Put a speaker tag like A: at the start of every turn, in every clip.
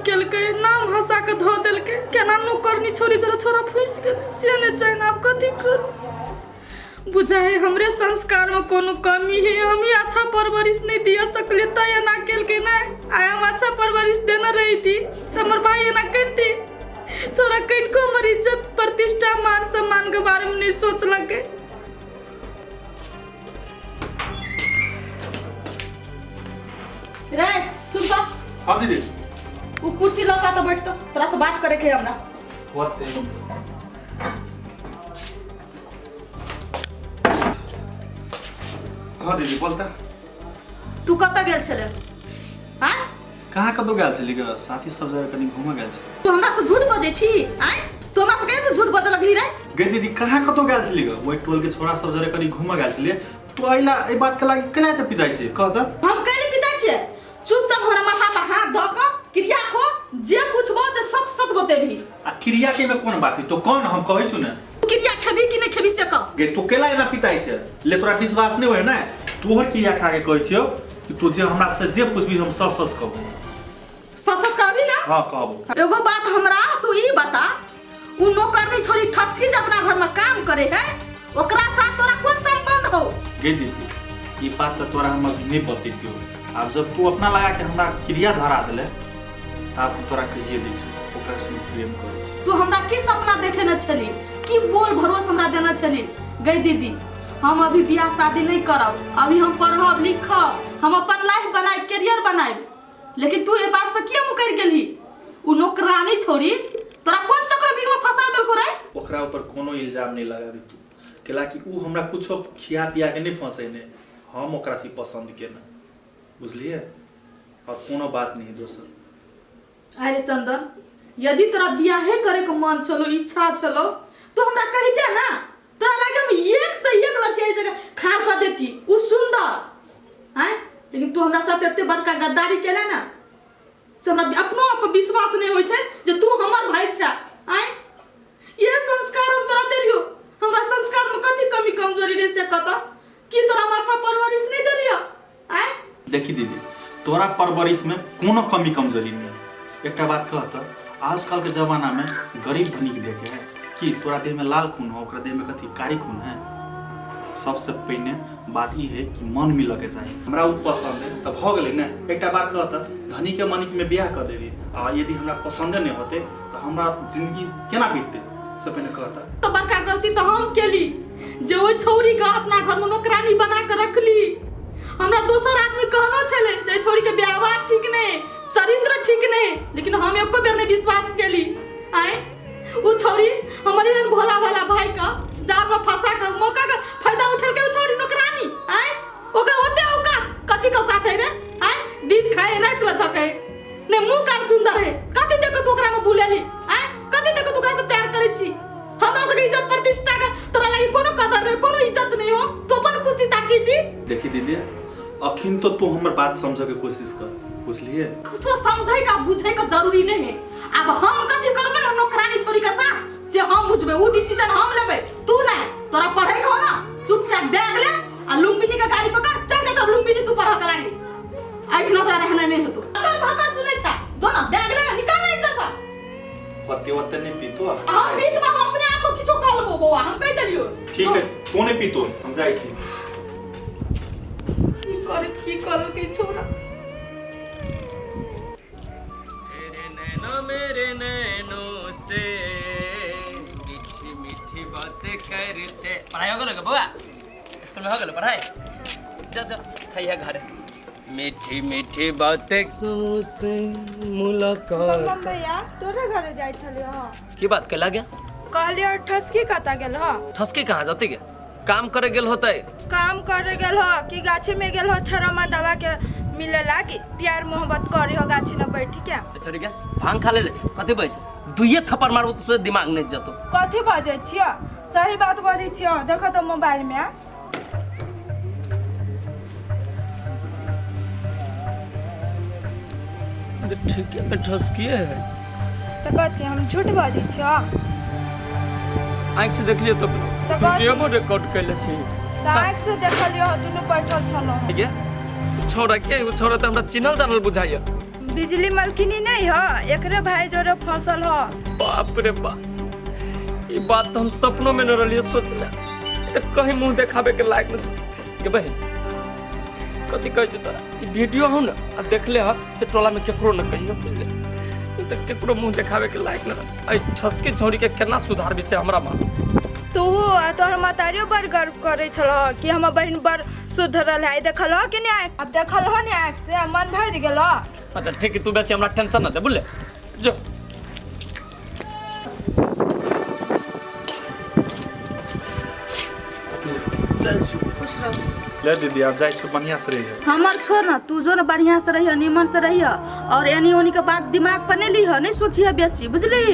A: केलकै नाम हंसा के धो देलकै केना नौकरनी छोरी जरा छोरा फुस गेल से ने जान आप कथी कर बुझाए हमरे संस्कार में कोनो कमी है हम ही अच्छा परवरिश नहीं दिया सकले त एना केलकै ना आय हम अच्छा परवरिश देना रही थी हमर भाई एना करती छोरा कहीं को हमारी इज्जत प्रतिष्ठा मान सम्मान के बारे में नहीं सोच लगे रे सुन तो
B: हाँ दीदी
A: वो कुर्सी लगा तो बैठ तो थोड़ा सा बात करे के हमरा
B: हाँ दीदी बोलता
A: तू कत गेल छले हां
B: कहाँ कतौ गेल छली ग साथी सब जरा कनी घुमा गेल छ
A: तू हमरा से झूठ बजे छी आय तू हमरा से कैसे झूठ बजे लगली रे
B: गे दीदी कहाँ कतौ गेल छली ग ओइ टोल के छोरा सब जरा कनी घुमा गेल छली तू आइला ए बात के लागि केला त पिदाई छै कह त
A: हम कहले पिता छे चुपचाप हमरा माथा पर हाथ ध क क्रिया खो जे पूछबो से सत सत बतेबी
B: आ क्रिया के में कोन बात तो कोन हम कहै छु न
A: क्रिया खेबी कि नहीं खेबी से कह
B: गे तू केला एना पिताई छै ले तोरा विश्वास नहीं होय ना तोहर क्रिया खा के कहै छियो कि तू जे हमरा से जे पूछबी हम सच सच कहबो
A: सच सच कहबी ना
B: हां कहबो
A: एगो बात हमरा तू ई बता उ नौकरनी छोरी ठसकी जे अपना घर में काम करे है ओकरा साथ तोरा कोन संबंध हो
B: गे दीदी ई बात तो तोरा हम नहीं बतेतियो अब जब तू अपना लगा के हमरा क्रिया धरा देले तब तोरा कहिए दै छी ओकरा से प्रेम करै छी
A: तू हमरा की सपना देखे न छली की बोल भरोसा हमरा देना छली गई दीदी हम अभी बियाह शादी नहीं करब अभी हम पढ़ब लिखब हम अपन लाइफ बनाए करियर बनाए लेकिन तू ये बात से किया मुकर गेली उ नौकरानी छोरी तोरा कोन चक्रव्यूह में फंसा देलको रे
B: ओकरा ऊपर कोनो इल्जाम नहीं लगाबी तू केला कि उ हमरा कुछो खिया पिया के नहीं फंसैने हम ओकरा से पसंद केना बुझलिए और कोनो बात नहीं दोसर
A: अरे चंदन यदि तोरा बियाह करे के मन चलो इच्छा चलो तो हमरा कहि दे ना तोरा लागे हम एक से एक लड़के जगह खार कर देती उ सुंदर हैं लेकिन तू हमरा साथ एते बड़का गद्दारी केला ना से हमरा अपनो आप विश्वास नहीं होय छै जे तू हमर भाई छ हैं ये संस्कार हम तोरा देलियो हमरा संस्कार में कथि कमी कमजोरी रे से कत कि तोरा अच्छा परवरिश नहीं देलियो हैं
B: देखी दीदी तोरा परवरिश में कोनो कमी कमजोरी नहीं एकटा बात कहत आजकल के जमाना में गरीब धनिक देखे है कि तोरा देह में लाल खून हो ओकरा देह में कथि कारी खून है सबसे पहले बात ई है कि मन मिल के चाहिए हमरा उ पसंद है त भ गेलै ना एकटा बात कहत धनी के मनिक में ब्याह कर देबी आ यदि हमरा पसंद नहीं होते तो हमरा जिंदगी केना बीतते से पहले कहत
A: तो बड़का गलती तो हम केली जे ओइ छौरी के अपना घर में नौकरानी बना के रखली हमरा दोसर आदमी कहनो छले जे छोरी के व्यवहार ठीक नहीं चरित्र ठीक नहीं लेकिन हम एको बेर नहीं विश्वास केली आए उ छोरी हमरे जन भोला भाला भाई का जाल में फंसा के मौका का फायदा उठल के उ छोरी नौकरानी आए ओकर होते औकात कथि के औकात है रे आए दिन खाए रात ल छके ने मुंह कान सुंदर है कथि देखो तू ओकरा में भूलेली आए कथि देखो तू ओकरा से प्यार करे छी हमरा से इज्जत प्रतिष्ठा का तोरा लागि कोनो कदर नहीं कोनो इज्जत नहीं हो तो अपन खुशी ताकी छी
B: देखी दीदी अखिन तो तू हमर बात समझे के कोशिश कर बुझलिए
A: कुछ समझे का बुझे का जरूरी नहीं है अब हम कथि करबे ना नौकरानी छोरी के साथ से हम बुझबे उ डिसीजन हम लेबे तू ना तोरा पढ़े के हो ना चुपचाप बैग ले आ लुम्बिनी का गाड़ी पकड़ चल जा तो लुम्बिनी तू पढ़ के लागी आइठ ना तोरा रहना नहीं हो तो अगर भाकर सुने छा जो ना बैग ले निकाल ले जैसा
B: पत्ते वत्ते नहीं पीतो
A: हम पीत हम अपने आप को किछो कह लेबो बौआ हम कह देलियो
B: ठीक है तू नहीं पीतो हम जाई छी
A: की कर के छोरा
C: मेरे नैनों से मीठी मीठी बातें करते पढ़ाई हो गलो बउआ स्कूल में हो गलो पढ़ाई जा जा खाइए घर मीठी मीठी बातें से मुलाकात
D: भैया तोरे घरे जाय छलियो ह
C: की बात केला गया
D: कहलियो ठसकी कता गेल ह
C: ठसकी कहाँ जाते गे काम करे गेल होते
D: काम करे गेल ह कि गाछी में गेल ह छरमा दवा के मिलेला कि प्यार मोहब्बत करे हो गाछी न बैठी क्या
C: छोड़ी क्या भांग खा ले कथि बज दुइये थप्पड़ मारबो तो दिमाग नहीं जतो
D: कथि बजे छियो सही बात बजे छियो देखो तो मोबाइल में
C: ठीक है ठसकिए है
D: तो कथि हम झूठ बजे छियो
C: आँख से देख लियो तो वीडियो रिकॉर्ड कर ले छी
D: आँख से देखलियो दुनु बैठल छलो
C: ठीक है छोरा के वो छोरा तो हमरा चिन्हल जानल बुझाइए
D: बिजली मालकिनी नहीं है, एकरे भाई जोरे फसल है।
C: बाप रे बाप, ये बात तो हम सपनों में न रहिए सोचले, तो कहीं मुंह देखावे के लायक न छै के बहन। कथी कहै छै तोरा, ई वीडियो हो न आ देखले ह से टोला में केकरो न कहियो, बुझले, तो केकरो मुंह देखावे के लायक न रह। आई छसकी छौरी के केना सुधार विषय हमरा मालूम।
D: तू तोहर मातारियो बड़ गर्व करे छल कि हमर बहन बड़ सुधरल है। देखल हो कि नहीं, अब देखल हो नहीं, आँख से मन भर गेल।
C: अच्छा ठीक है, तू बेसी हमरा टेंशन न दे, बुझले जो।
A: खुश रहो।
B: ले दीदी आप जाए सो बढ़िया से रहिए।
A: हमार छोड़ ना, तू जो ना बढ़िया से रहिए, नीमन से रहिए, और एनी ओनी के बात दिमाग पर नहीं लीह, नहीं सोचिए बेसी, बुझली।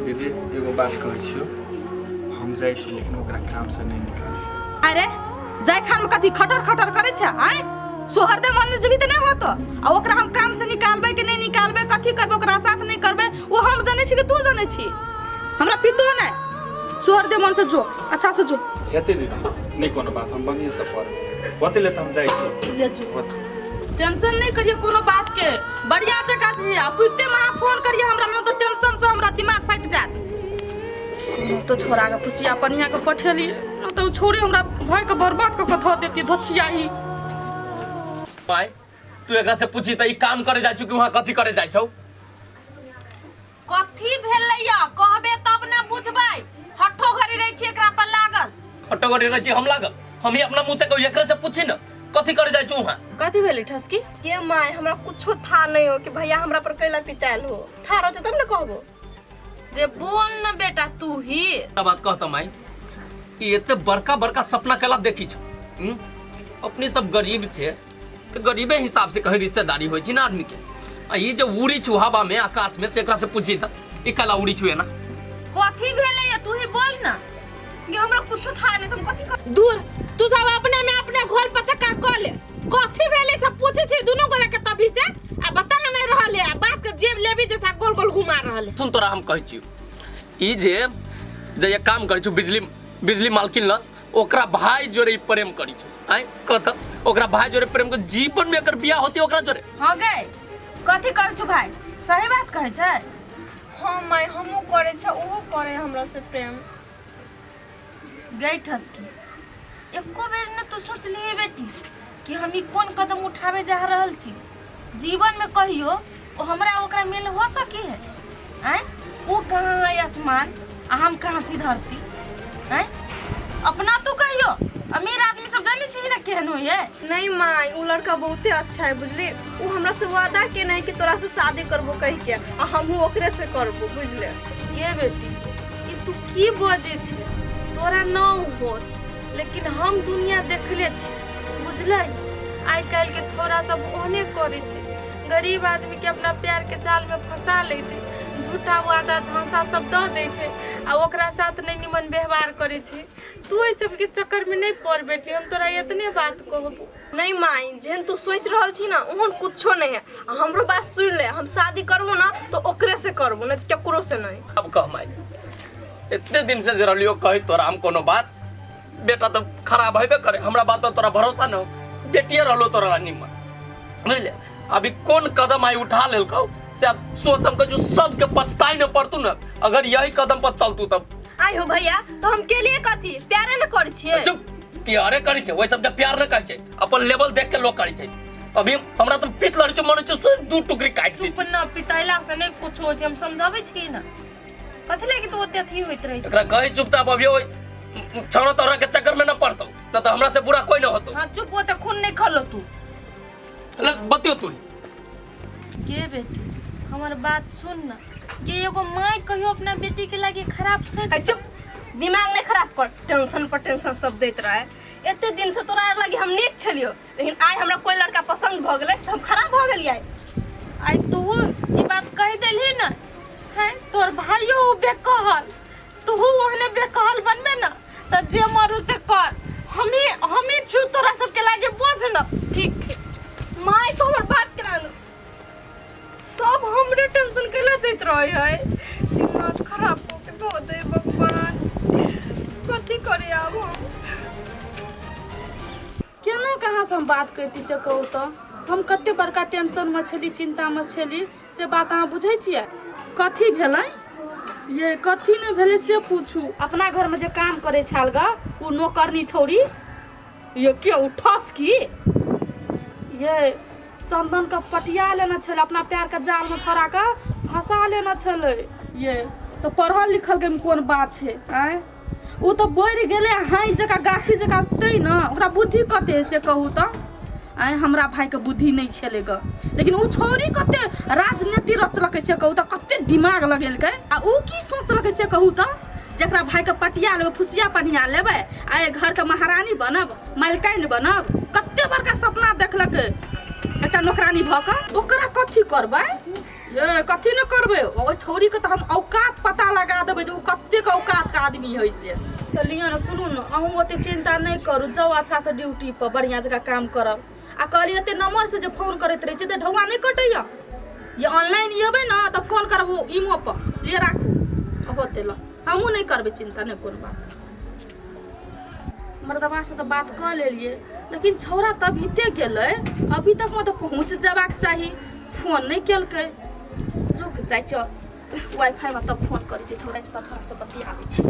B: दीदी एगो बात कहै छियो, हम जाए छी लेकिन ओकरा काम से नहीं निकाल।
A: अरे जाय खान में कथी खटर खटर करे छ, आय सोहर दे मन जीवित नहीं होतो, आ ओकरा हम काम से निकालबे कि नहीं निकालबे, कथी करबे, ओकरा साथ नहीं करबे, वो हम जाने छी कि तू जाने छी। हमरा पितो नहीं, सोहर दे मन से जो, अच्छा से जो।
B: हेते दीदी नहीं कोनो बात, हम बढ़िया से पर बते ले त हम जाए छी।
A: ले जो, टेंशन नहीं करिए कोनो बात के, बढ़िया से काट लिया। पुइते में आप फोन करिए हमरा, में तो टेंशन से हमरा दिमाग फट जात। तो छोरा के खुशिया पनिया के पठेलिए, न तो छोरी हमरा भाई के बर्बाद क धो देती धोछिया ही।
C: भाई तू एकरा से पूछी त ई काम करे जाय छु कि वहां कथी करे जाय छौ।
A: कथी भेलैया कहबे तब ना बुझबै, हट्ठो घरी रही छी एकरा पर लागल।
C: हट्टो करे रह छी हम लागल, हम ही अपना मुंह से कहू, एकरा से पूछी न कथी करे जाय छु वहां।
A: कथी भेलै ठसकी
E: के माय, हमरा कुछो था नहीं हो कि भैया हमरा पर कैला पिताल हो। था रहते तब न कहबो।
A: रे बोल न बेटा तू ही।
C: बात कहता माई, ये एते बड़का बड़का सपना केला देखी छौ। अपनी सब गरीब छे, तो गरीबे हिसाब से कहीं रिश्तेदारी होय छी ना आदमी के। आ ये जो उड़ी छु हवा में आकाश में, से एकरा से पूछी त ई कला उड़ी छु है ना।
A: कथी भेलैया तू ही बोल ना।
E: कि हमरा कुछो था नहीं, तुम कथी कर।
A: दूर तू सब अपने में अपने घोल पचका कर ले। कथी भेलै सब पूछे छी दुनु गोरा के तभी से, आ बता न नहीं रहले, आ बात के जेब लेबी जैसा गोल गोल घुमा रहले।
C: सुन तोरा हम कहै छी, ई जे ये काम करै छु बिजली मालकिन ल, ओकरा भाई जोरे प्रेम करी छु। आय कहत ओकरा भाई जोरे प्रेम के जीवन में अगर बियाह होती ओकरा जोरे
A: हो गए। कथी कहै छु भाई, सही बात कहै छै।
E: हां माय, हमहु करे छ, ओहो करे हमरा से प्रेम।
A: गई ठसकी, एको बेर न तू सोच लिए बेटी कि हम ई कोन कदम उठावे जा रहल छी जीवन में, कहियो ओ हमरा ओकरा मेल हो सकी है। आय वो कहाँ है आसमान, आ हम कहाँ छी धरती। आय अपना तू कहियो, अमीर आदमी सब जाने छी ना केहन होय है।
E: नहीं माय, वो लड़का बहुते अच्छा है, बुझले। वो हमरा से वादा के नहीं कि तोरा से शादी करबो कह के, आ हमहु ओकरे से करबो, बुझले।
A: ये बेटी ई तू की बजे छे, तोरा न होश, लेकिन हम दुनिया देखले छी, बुझले। आइ काल के छोरा सब ओहने करे छे, गरीब आदमी के अपना प्यार के जाल में फंसा ले छे, झूठा वादा झांसा सब दे दे छे, आ ओकरा साथ नहीं निमन व्यवहार करे छे। तू ई सब के चक्कर में नहीं पड़ बेटी, हम तोरा इतने बात कहबो।
E: नहीं माय, जेहन तू सोच रहल छी ना, ओहन कुछो नहीं है। हमरो बात सुन ले, हम शादी करबो ना तो ओकरे से करबो, ना केकरो से नहीं।
C: अब कह माई, इतने दिन से जरलियो कही तोरा हम कोनो बात, बेटा तो खराब हेबे करे, हमरा बात तो तोरा भरोसा न हो, बेटिए रहलो तोरा निमन, बुझले। अभी कौन कदम आई उठा लेलकौ से अब सोच, हमको जो सबके पछताई न पड़तू न, अगर यही कदम पर चलतू तब।
E: आई हो भैया, तो हम के लिए कथी प्यारे न करै छियै।
C: चुप, प्यारे करी छै, ओइ सब के प्यार न करै छै, अपन लेवल देख के लोग करी छै। अभी हमरा तो पित लड़ छ, मन छ दू टुकड़ी काट दी।
A: चुप न, पितैला से नहीं कुछ हो, हम समझाबै छी ना। कथि ले कि तू ओते अथी होइत रहै छै।
C: एकरा कहि चुपचाप अभी ओइ छौरा तोरा के चक्कर में न पड़तौ, न तो हमरा से बुरा कोई न होतो।
A: हां चुप, ओते खून नहीं खलो तू।
C: ले बतियो तू
A: के बेटी हमर बात सुन न, के एगो माय कहियो अपना बेटी के लागे खराब सोच।
E: चुप, दिमाग नहीं खराब कर, टेंशन पर टेंशन सब दैत रहे। एते दिन से तोरा लगे हम नीक छलियो, लेकिन आइ हमरा कोई लड़का पसंद भ गेलै त हम खराब भ गेलियै।
A: आई तू ई बात कह देली न, हैं तोर भाइयो बेकहल, तू ओहने बेकहल बनबे न, त जे मरु से कर। हमी छु तोरा सब के लागे बोझ न, ठीक है।
E: माय तो हमर बात के ना, सब हमरे टेंशन केला दैत रहे है, दिमाग खराब हो के धो दे भगवान। कथी करे अब हम।
A: केना कहाँ से हम बात करती से कहू तो, हम कते बड़का टेंशन में छली, चिंता में छली, से बात अहाँ बुझै छियै? कथी भेलै ये, कथी नहीं भेलै से पूछू। अपना घर में जे काम करे छाल ग उ नौकरनी छौरी ये के उठस की ये चंदन का पटिया लेना छले, अपना पैर के जाल में छोड़ा के फंसा लेना छले। ये तो पढ़ल लिखल के कोन बात है आय? उ तो बढ़ गेले हाई जका गाछी जका तै न, ओकरा बुद्धि कते है से कहू तो आय? हमरा भाई के बुद्धि नहीं छले ग, लेकिन उ छौरी कते राजनीति रचलकै से कहू तो, कते दिमाग लगेलकै। आ उ की सोचलकै से कहू तो, जकरा भाई के पटिया लेबै, फुसिया पनिया लेबै, आय घर के महारानी बनब, मालकिन बनब, कते बड़का सपना देखलकै एकटा नौकरानी भ के, ओकरा कथी करबै? ये कथी न करबै? ओ छौरी के तो हम औकात पता लगा देबै जे उ कते के औकात के आदमी है से। तो लिया न, सुनू न, अहूँ ओते चिंता नहीं करू, जाओ अच्छा से ड्यूटी पर बढ़िया जगह काम करब। आ कहलिए एते नंबर से जे फोन करैत रहै छै त ढौआ नहीं कटैया। ये ऑनलाइन येबै न त फोन करबो इमो पर, ले राखू होते ल, हमहूँ नहीं करबै चिंता, नहीं कोनो बात। मर्दबा से तो बात कर लेलिए, लेकिन छौरा तभीते गेलै, अभी तक में तो पहुँच जेबाक चाही, फोन नहीं केलकै। रुक जाइ छ वाईफाई में तब फोन करै छै, छोड़ा छै त छोरा से बतियाबै छै।